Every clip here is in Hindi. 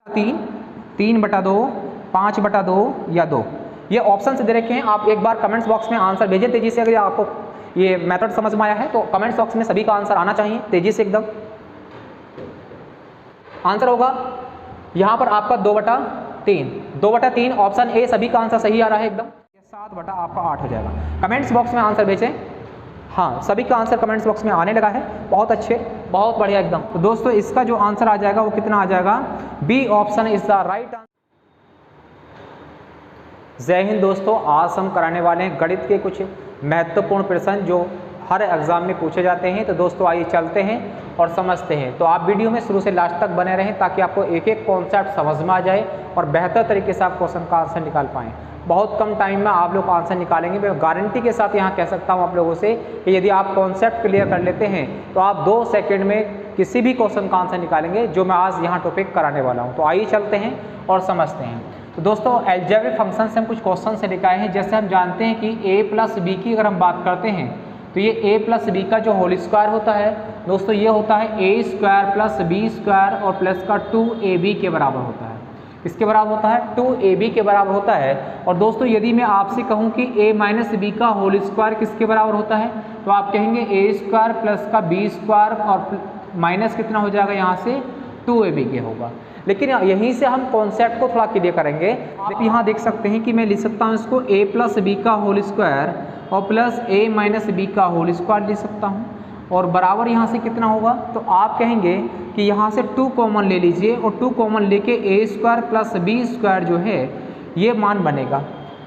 3, 3/2, 5/2 या 2, ये ऑप्शन से दे रखे हैं। आप एक बार कमेंट्स बॉक्स में आंसर भेजें तेजी से। अगर आपको ये मेथड समझ में आया है तो कमेंट्स बॉक्स में सभी का आंसर आना चाहिए तेजी से एकदम। आंसर होगा यहाँ पर आपका 2/3, 2/3 ऑप्शन ए सभी का आंसर सही आ रहा है एकदम। 7/8 हो जाएगा। कमेंट्स बॉक्स में आंसर भेजें। हाँ, सभी का आंसर कमेंट्स बॉक्स में आने लगा है। बहुत अच्छे, बहुत बढ़िया एकदम। तो दोस्तों इसका जो आंसर आ जाएगा वो कितना आ जाएगा? B option is the right answer. जय हिंद दोस्तों, आज हम कराने वाले हैं गणित के कुछ महत्वपूर्ण प्रश्न जो हर एग्जाम में पूछे जाते हैं। तो दोस्तों आइए चलते हैं और समझते हैं। तो आप वीडियो में शुरू से लास्ट तक बने रहें ताकि आपको एक एक कॉन्सेप्ट समझ में आ जाए और बेहतर तरीके से आप क्वेश्चन का आंसर निकाल पाएँ। बहुत कम टाइम में आप लोग आंसर निकालेंगे। मैं गारंटी के साथ यहाँ कह सकता हूँ आप लोगों से कि यदि आप कॉन्सेप्ट क्लियर कर लेते हैं तो आप 2 सेकंड में किसी भी क्वेश्चन का आंसर निकालेंगे जो मैं आज यहाँ टॉपिक कराने वाला हूँ। तो आइए चलते हैं और समझते हैं। तो दोस्तों अलजेब्रिक फंक्शन से हम कुछ क्वेश्चन से लेकर आए हैं। जैसे हम जानते हैं कि a+b की अगर हम बात करते हैं तो ये a+b का जो होल स्क्वायर होता है दोस्तों ये होता है a² + b² और प्लस का 2ab के बराबर होता है। किसके बराबर होता है? 2ab के बराबर होता है। और दोस्तों यदि मैं आपसे कहूं कि a - b का होल स्क्वायर किसके बराबर होता है तो आप कहेंगे a² प्लस का b² और माइनस कितना हो जाएगा यहाँ से 2ab के होगा। लेकिन यहीं से हम कॉन्सेप्ट को थोड़ा क्लियर करेंगे। आप यहाँ देख सकते हैं कि मैं लिख सकता हूँ इसको a+b का होल स्क्वायर और प्लस a - b का होल स्क्वायर लिख सकता हूँ और बराबर यहाँ से कितना होगा तो आप कहेंगे कि यहाँ से 2 कॉमन ले लीजिए और 2 कॉमन लेके a² प्लस b² जो है ये मान बनेगा।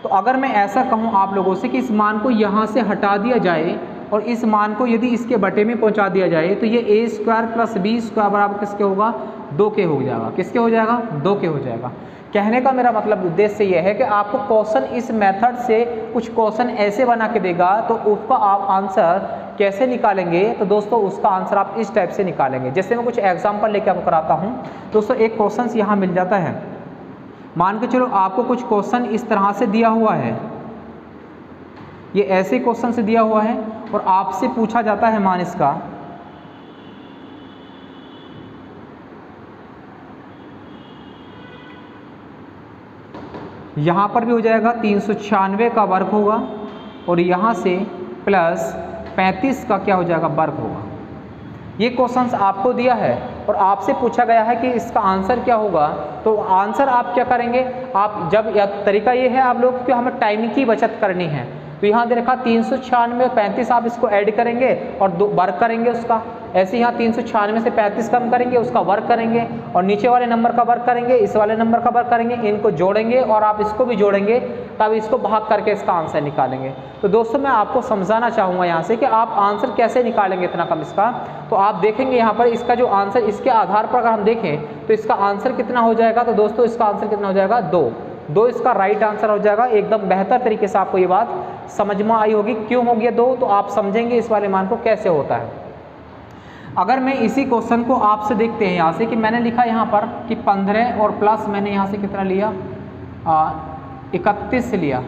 तो अगर मैं ऐसा कहूँ आप लोगों से कि इस मान को यहाँ से हटा दिया जाए और इस मान को यदि इसके बटे में पहुँचा दिया जाए तो ये a² प्लस b² बराबर किसके होगा? 2 के हो जाएगा। किसके हो जाएगा? 2 के हो जाएगा। कहने का मेरा मतलब उद्देश्य यह है कि आपको क्वेश्चन इस मेथड से कुछ क्वेश्चन ऐसे बना के देगा तो उसका आप आंसर कैसे निकालेंगे तो दोस्तों उसका आंसर आप इस टाइप से निकालेंगे। जैसे मैं कुछ एग्जांपल लेके आपको कराता हूँ। दोस्तों एक क्वेश्चन यहाँ मिल जाता है। मान के चलो आपको कुछ क्वेश्चन इस तरह से दिया हुआ है, ये ऐसे क्वेश्चन से दिया हुआ है और आपसे पूछा जाता है मान इसका। यहाँ पर भी हो जाएगा 396 का वर्ग होगा और यहाँ से प्लस 35 का क्या हो जाएगा? वर्ग होगा। ये क्वेश्चंस आपको दिया है और आपसे पूछा गया है कि इसका आंसर क्या होगा। तो आंसर आप क्या करेंगे? आप जब तरीका ये है आप लोग कि हमें टाइम की बचत करनी है तो यहाँ दे रखा 396 और 35 आप इसको ऐड करेंगे और वर्ग करेंगे उसका। ऐसे यहाँ 396 से 35 कम करेंगे उसका वर्ग करेंगे और नीचे वाले नंबर का वर्ग करेंगे, इस वाले नंबर का वर्ग करेंगे, इनको जोड़ेंगे और आप इसको भी जोड़ेंगे तब इसको भाग करके इसका आंसर निकालेंगे। तो दोस्तों मैं आपको समझाना चाहूँगा यहाँ से कि आप आंसर कैसे निकालेंगे इतना कम इसका। तो आप देखेंगे यहाँ पर इसका जो आंसर इसके आधार पर अगर हम देखें तो इसका आंसर कितना हो जाएगा तो दोस्तों इसका आंसर कितना हो जाएगा? 2 इसका राइट आंसर हो जाएगा। एकदम बेहतर तरीके से आपको ये बात समझ में आई होगी क्यों हो गया 2, तो आप समझेंगे इस वाले मान को कैसे होता है। अगर मैं इसी क्वेश्चन को आपसे देखते हैं यहाँ से कि मैंने लिखा यहाँ पर कि 15 और प्लस मैंने यहाँ से कितना लिया 31 लिया,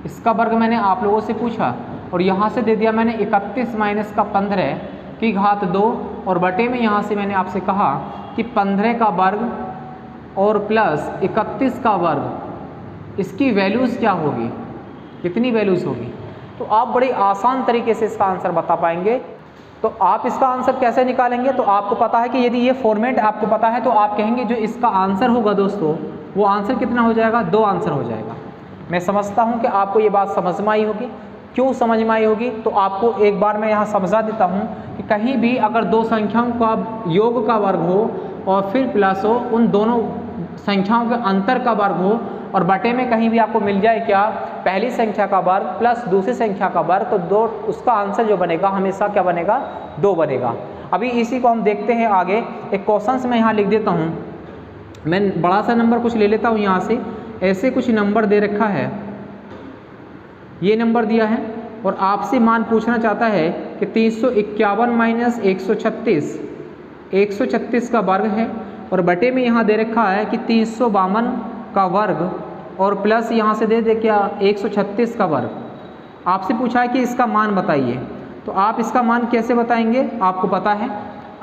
इसका वर्ग मैंने आप लोगों से पूछा और यहाँ से दे दिया मैंने 31 माइनस का 15 की घात 2 और बटे में यहाँ से मैंने आपसे कहा कि 15 का वर्ग और प्लस 31 का वर्ग, इसकी वैल्यूज़ क्या होगी, कितनी वैल्यूज़ होगी। तो आप बड़ी आसान तरीके से इसका आंसर बता पाएंगे। तो आप इसका आंसर कैसे निकालेंगे तो आपको पता है कि यदि ये फॉर्मेट आपको पता है तो आप कहेंगे जो इसका आंसर होगा दोस्तों वो आंसर कितना हो जाएगा? 2 आंसर हो जाएगा। मैं समझता हूँ कि आपको ये बात समझ में आई होगी। क्यों समझ में आई होगी तो आपको एक बार मैं यहाँ समझा देता हूँ कि कहीं भी अगर 2 संख्याओं का योग का वर्ग हो और फिर प्लस हो, उन दोनों संख्याओं के अंतर का वर्ग हो और बटे में कहीं भी आपको मिल जाए क्या पहली संख्या का वर्ग प्लस दूसरी संख्या का वर्ग, तो उसका आंसर जो बनेगा हमेशा क्या बनेगा? 2 बनेगा। अभी इसी को हम देखते हैं आगे। एक क्वेश्चन मैं यहाँ लिख देता हूँ, मैं बड़ा सा नंबर कुछ ले लेता हूँ यहाँ से। ऐसे कुछ नंबर दे रखा है, ये नंबर दिया है और आपसे मान पूछना चाहता है कि 351 माइनस 136, 136 का वर्ग है और बटे में यहाँ दे रखा है कि 352 का वर्ग और प्लस यहाँ से दे क्या 136 का वर्ग। आपसे पूछा है कि इसका मान बताइए। तो आप इसका मान कैसे बताएंगे? आपको पता है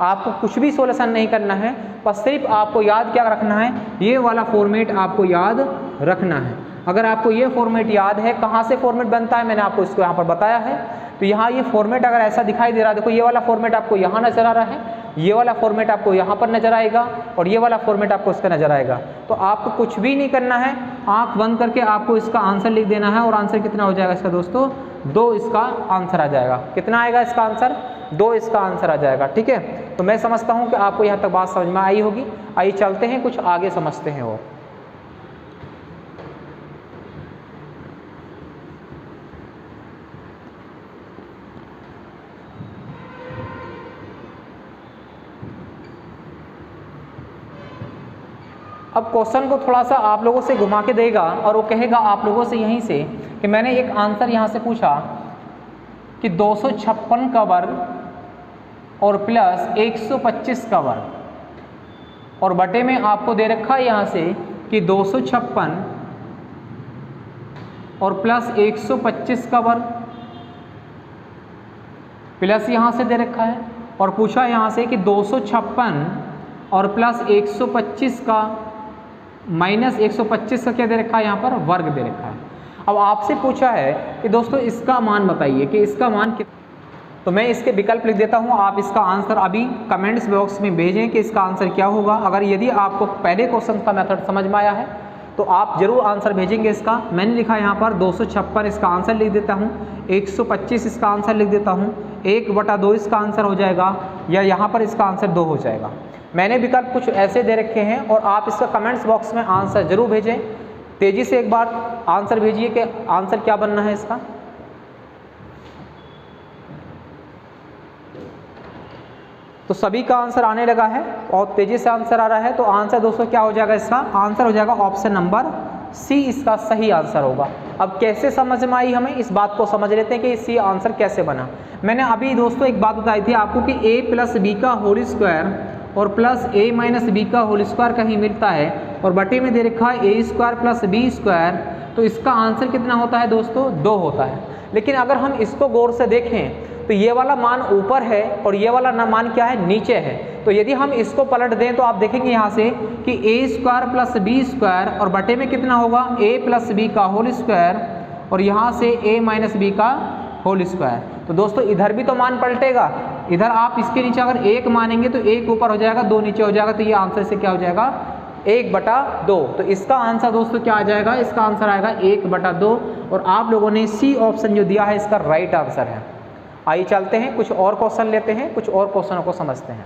आपको कुछ भी सोल्यूशन नहीं करना है, बस सिर्फ आपको याद क्या रखना है, ये वाला फॉर्मेट आपको याद रखना है। अगर आपको ये फॉर्मेट याद है, कहाँ से फॉर्मेट बनता है मैंने आपको इसको यहाँ पर बताया है। तो यहाँ ये फॉर्मेट अगर ऐसा दिखाई दे रहा है, देखो ये वाला फॉर्मेट आपको यहाँ नजर आ रहा है, ये वाला फॉर्मेट आपको यहाँ पर नजर आएगा और ये वाला फॉर्मेट आपको इसका नजर आएगा। तो आपको कुछ भी नहीं करना है, आंख बंद करके आपको इसका आंसर लिख देना है। और आंसर कितना हो जाएगा इसका दोस्तों, 2 इसका आंसर आ जाएगा। कितना आएगा इसका आंसर, 2 इसका आंसर आ जाएगा। ठीक है, तो मैं समझता हूँ कि आपको यहाँ तक बात समझ में आई होगी। आइए चलते हैं, कुछ आगे समझते हैं वो। अब क्वेश्चन को थोड़ा सा आप लोगों से घुमा के देगा और वो कहेगा आप लोगों से यहीं से कि मैंने एक आंसर यहाँ से पूछा कि 256 का वर्ग और प्लस 125 का वर्ग, और बटे में आपको दे रखा है यहाँ से कि 256 और प्लस 125 का वर्ग, प्लस यहाँ से दे रखा है, और पूछा यहाँ से कि 256 और प्लस 125 का माइनस 125 का क्या दे रखा है, यहाँ पर वर्ग दे रखा है। अब आपसे पूछा है कि दोस्तों इसका मान बताइए कि इसका मान कितना। तो मैं इसके विकल्प लिख देता हूँ, आप इसका आंसर अभी कमेंट्स बॉक्स में भेजें कि इसका आंसर क्या होगा। अगर यदि आपको पहले क्वेश्चन का मेथड समझ में आया है तो आप जरूर आंसर भेजेंगे इसका। मैंने लिखा यहाँ पर 256 इसका आंसर लिख देता हूँ, 125 इसका आंसर लिख देता हूँ, 1/2 इसका आंसर हो जाएगा, या यहाँ पर इसका आंसर 2 हो जाएगा। मैंने विकल्प कुछ ऐसे दे रखे हैं और आप इसका कमेंट्स बॉक्स में आंसर जरूर भेजें। तेजी से एक बार आंसर भेजिए कि आंसर क्या बनना है इसका। तो सभी का आंसर आने लगा है और तेजी से आंसर आ रहा है। तो आंसर दोस्तों क्या हो जाएगा, इसका आंसर हो जाएगा ऑप्शन नंबर सी, इसका सही आंसर होगा। अब कैसे समझ में आई हमें, इस बात को समझ लेते हैं कि सी आंसर कैसे बना। मैंने अभी दोस्तों एक बात बताई थी आपको कि a + b का होल स्क्वायर और प्लस a - b का होल स्क्वायर कहीं मिलता है और बटे में दे रखा है a² + b², तो इसका आंसर कितना होता है दोस्तों, 2 होता है। लेकिन अगर हम इसको गौर से देखें तो ये वाला मान ऊपर है और ये वाला मान क्या है, नीचे है। तो यदि हम इसको पलट दें तो आप देखेंगे यहाँ से कि a² + b² और बटे में कितना होगा, a + b का होल स्क्वायर और यहाँ से a - b का होल स्क्वायर। तो दोस्तों इधर भी तो मान पलटेगा, इधर आप इसके नीचे अगर 1 मानेंगे तो 1 ऊपर हो जाएगा, 2 नीचे हो जाएगा। तो ये आंसर से क्या हो जाएगा, 1/2। तो इसका आंसर दोस्तों क्या आ जाएगा, इसका आंसर आएगा 1/2। और आप लोगों ने सी ऑप्शन जो दिया है इसका राइट आंसर है। आइए चलते हैं, कुछ और क्वेश्चन लेते हैं, कुछ और क्वेश्चनों को समझते हैं।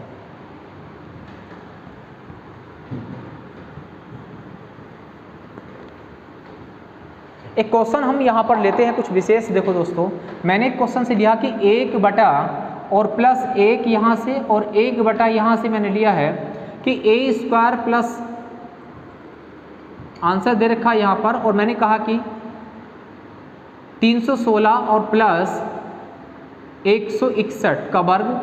एक क्वेश्चन हम यहाँ पर लेते हैं कुछ विशेष। देखो दोस्तों, मैंने एक क्वेश्चन से लिया कि 1 और प्लस 1 यहाँ से और 1 यहाँ से मैंने लिया है कि a² प्लस आंसर दे रखा है यहाँ पर, और मैंने कहा कि 316 और प्लस 161 का वर्ग,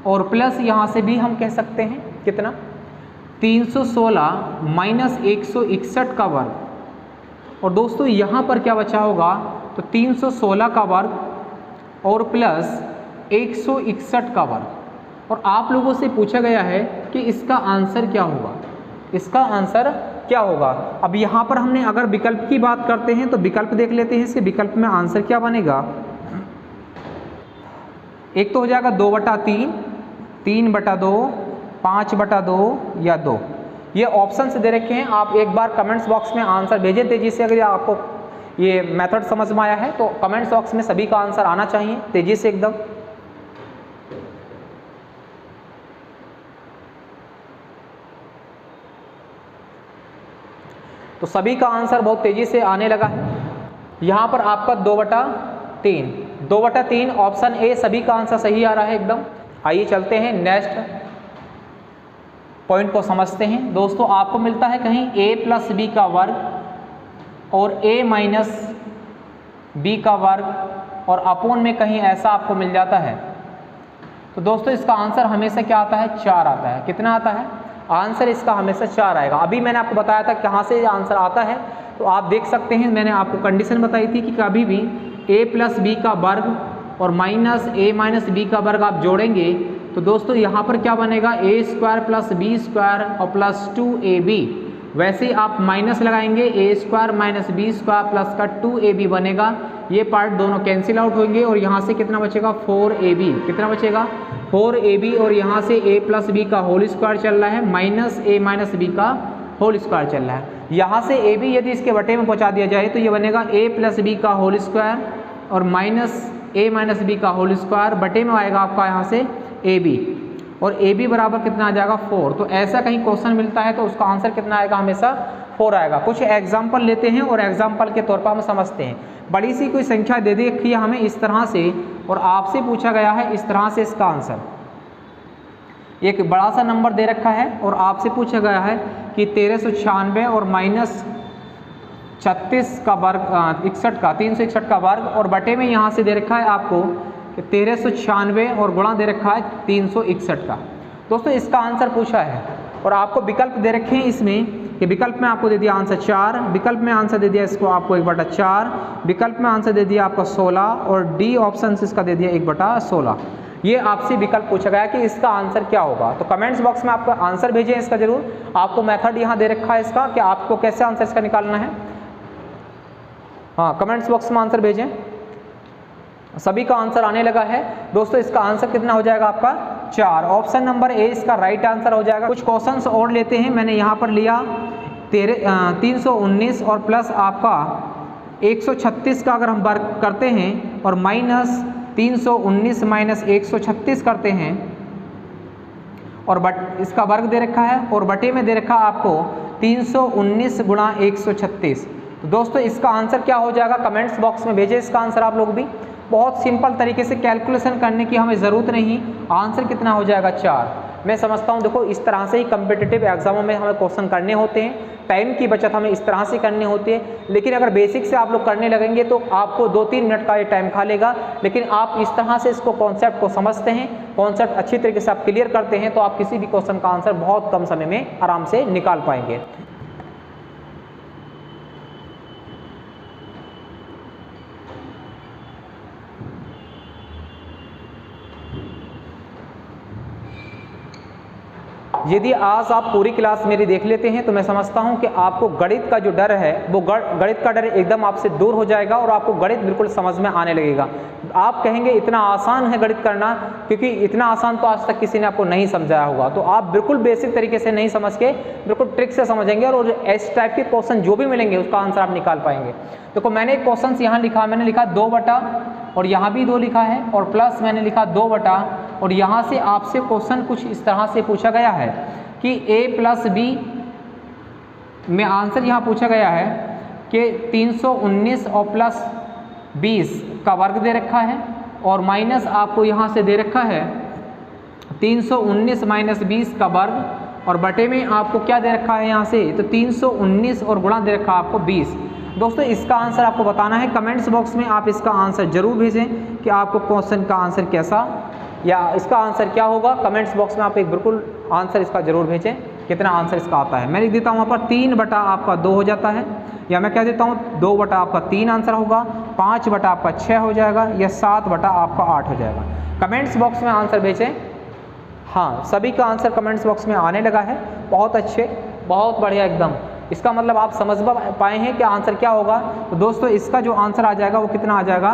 और प्लस यहाँ से भी हम कह सकते हैं कितना, 316 माइनस 161 का वर्ग। और दोस्तों यहाँ पर क्या बचा होगा, तो 316 का वर्ग और प्लस 161 का वर्ग। और आप लोगों से पूछा गया है कि इसका आंसर क्या होगा, इसका आंसर क्या होगा। अब यहाँ पर हमने अगर विकल्प की बात करते हैं तो विकल्प देख लेते हैं, इसके विकल्प में आंसर क्या बनेगा। एक तो हो जाएगा 2/3, 3/2, 5/2 या 2। ये ऑप्शन से दे रखे हैं। आप एक बार कमेंट्स बॉक्स में आंसर भेजें तेजी से। अगर आपको ये मेथड समझ में आया है तो कमेंट्स बॉक्स में सभी का आंसर आना चाहिए तेजी से एकदम। तो सभी का आंसर बहुत तेजी से आने लगा है। यहाँ पर आपका 2/3, 2/3 ऑप्शन ए, सभी का आंसर सही आ रहा है एकदम। आइए चलते हैं नेक्स्ट पॉइंट को समझते हैं। दोस्तों आपको मिलता है कहीं a + b का वर्ग और a - b का वर्ग और अपोन में कहीं ऐसा आपको मिल जाता है। तो दोस्तों इसका आंसर हमेशा क्या आता है, 4 आता है। कितना आता है आंसर इसका, हमेशा 4 आएगा। अभी मैंने आपको बताया था कहाँ से आंसर आता है, तो आप देख सकते हैं। मैंने आपको कंडीशन बताई थी कि कभी भी a + b का वर्ग और माइनस a - b का वर्ग आप जोड़ेंगे तो दोस्तों यहाँ पर क्या बनेगा, a square plus b square और प्लस 2ab। वैसे ही आप माइनस लगाएंगे, a square minus b square plus का 2ab बनेगा। ये पार्ट दोनों कैंसिल आउट होंगे और यहाँ से कितना बचेगा, 4ab। कितना बचेगा, 4ab। और यहाँ से a प्लस बी का होल स्क्वायर चल रहा है माइनस a माइनस बी का होल स्क्वायर चल रहा है। यहाँ से ab यदि इसके बटे में पहुँचा दिया जाए तो ये बनेगा a प्लस बी का होल स्क्वायर और माइनस a माइनस बी का होल स्क्वायर, बटे में आएगा आपका यहाँ से ab, और ab बराबर कितना आ जाएगा, 4। तो ऐसा कहीं क्वेश्चन मिलता है तो उसका आंसर कितना आएगा, हमेशा 4 आएगा। कुछ एग्जाम्पल लेते हैं और एग्जाम्पल के तौर पर हम समझते हैं। बड़ी सी कोई संख्या दे दी है हमें इस तरह से और आपसे पूछा गया है इस तरह से इसका आंसर। एक बड़ा सा नंबर दे रखा है और आपसे पूछा गया है कि 1396 और माइनस 36 का वर्ग 61 का 361 का वर्ग, और बटे में यहाँ से दे रखा है आपको कि 1396 और गुणा दे रखा है 361 का। दोस्तों इसका आंसर पूछा है और आपको विकल्प दे रखे हैं इसमें कि विकल्प में आपको दे दिया आंसर 4, विकल्प में आंसर दे दिया इसको आपको 1/4, विकल्प में आंसर दे दिया आपका 16 और डी ऑप्शन इसका दे दिया 1/16। ये आपसे विकल्प पूछा गया कि इसका आंसर क्या होगा। तो कमेंट्स बॉक्स में आपका आंसर भेजें इसका जरूर। आपको मेथड यहाँ दे रखा है इसका कि आपको कैसे आंसर इसका निकालना है। हाँ, कमेंट्स बॉक्स में आंसर भेजें। सभी का आंसर आने लगा है दोस्तों। इसका आंसर कितना हो जाएगा आपका, 4। ऑप्शन नंबर ए इसका राइट आंसर हो जाएगा। कुछ क्वेश्चंस और लेते हैं। मैंने यहाँ पर लिया 319 और प्लस आपका 136 का अगर हम वर्ग करते हैं और माइनस 319 माइनस 136 करते हैं और इसका वर्ग दे रखा है और बटे में दे रखा आपको 319 गुणा 136। तो दोस्तों इसका आंसर क्या हो जाएगा, कमेंट्स बॉक्स में भेजें इसका आंसर आप लोग भी। बहुत सिंपल तरीके से कैलकुलेशन करने की हमें ज़रूरत नहीं। आंसर कितना हो जाएगा, 4। मैं समझता हूँ देखो इस तरह से ही कम्पिटिटिव एग्जामों में हमें क्वेश्चन करने होते हैं। टाइम की बचत हमें इस तरह से करनी होती है। लेकिन अगर बेसिक से आप लोग करने लगेंगे तो आपको 2-3 मिनट का ये टाइम खा लेगा। लेकिन आप इस तरह से इसको कॉन्सेप्ट को समझते हैं, कॉन्सेप्ट अच्छी तरीके से आप क्लियर करते हैं तो आप किसी भी क्वेश्चन का आंसर बहुत कम समय में आराम से निकाल पाएंगे। यदि आज आप पूरी क्लास मेरी देख लेते हैं तो मैं समझता हूं कि आपको गणित का जो डर है वो गणित का डर एकदम आपसे दूर हो जाएगा और आपको गणित बिल्कुल समझ में आने लगेगा। आप कहेंगे इतना आसान है गणित करना, क्योंकि इतना आसान तो आज तक किसी ने आपको नहीं समझाया होगा। तो आप बिल्कुल बेसिक तरीके से नहीं समझ के बिल्कुल ट्रिक से समझेंगे और इस टाइप के क्वेश्चन जो भी मिलेंगे उसका आंसर आप निकाल पाएंगे। देखो मैंने एक क्वेश्चन यहाँ लिखा, मैंने लिखा 2 बटा और यहाँ भी 2 लिखा है और प्लस मैंने लिखा 2 बटा और यहाँ से आपसे क्वेश्चन कुछ इस तरह से पूछा गया है कि a प्लस बी में आंसर यहाँ पूछा गया है कि 319 और प्लस 20 का वर्ग दे रखा है और माइनस आपको यहाँ से दे रखा है 319 माइनस 20 का वर्ग और बटे में आपको क्या दे रखा है यहाँ से, तो 319 और गुणा दे रखा है आपको 20। दोस्तों इसका आंसर आपको बताना है। कमेंट्स बॉक्स में आप इसका आंसर जरूर भेजें कि आपको क्वेश्चन का आंसर कैसा या इसका आंसर क्या होगा। कमेंट्स बॉक्स में आप एक बिल्कुल आंसर इसका जरूर भेजें कितना आंसर इसका आता है। मैं लिख देता हूँ वहाँ पर 3 बटा आपका 2 हो जाता है, या मैं कह देता हूँ 2 बटा आपका 3 आंसर होगा, 5 बटा आपका 6 हो जाएगा, या 7 बटा आपका 8 हो जाएगा। कमेंट्स बॉक्स में आंसर भेजें। हाँ, सभी का आंसर कमेंट्स बॉक्स में आने लगा है। बहुत अच्छे, बहुत बढ़िया एकदम। इसका मतलब आप समझ पाए हैं कि आंसर क्या होगा। तो दोस्तों इसका जो आंसर आ जाएगा वो कितना आ जाएगा,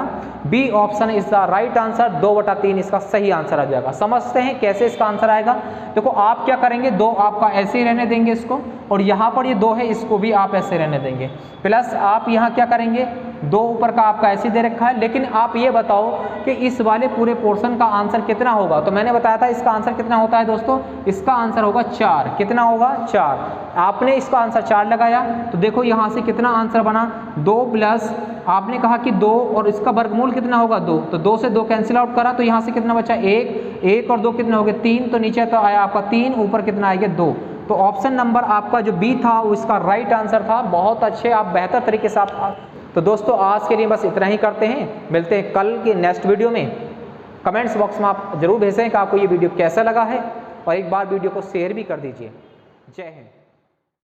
B option is the right answer. 2 बटा 3 इसका सही आंसर आ जाएगा। समझते हैं कैसे इसका आंसर आएगा। देखो आप क्या करेंगे, 2 आपका ऐसे ही रहने देंगे इसको, और यहाँ पर ये 2 है इसको भी आप ऐसे रहने देंगे, प्लस आप यहाँ क्या करेंगे, 2 ऊपर का आपका ऐसे दे रखा है। लेकिन आप ये बताओ कि इस वाले पूरे पोर्शन का आंसर कितना होगा। तो मैंने बताया था इसका आंसर कितना होता है दोस्तों, इसका आंसर होगा 4। कितना होगा, 4। आपने इसका आंसर 4 लगाया तो देखो यहाँ से कितना आंसर बना, 2 प्लस आपने कहा कि 2 और इसका वर्गमूल कितना होगा 2, तो 2 से 2 कैंसिल आउट करा तो यहाँ से कितना बचा 1 और 2 कितना हो गया 3, तो नीचे तो आया आपका 3, ऊपर कितना आएगा 2। तो ऑप्शन नंबर आपका जो बी था वो इसका राइट आंसर था। बहुत अच्छे, आप बेहतर तरीके से आप। तो दोस्तों आज के लिए बस इतना ही करते हैं, मिलते हैं कल के नेक्स्ट वीडियो में। कमेंट्स बॉक्स में आप जरूर भेजें कि आपको ये वीडियो कैसा लगा है और एक बार वीडियो को शेयर भी कर दीजिए। जय हिंद।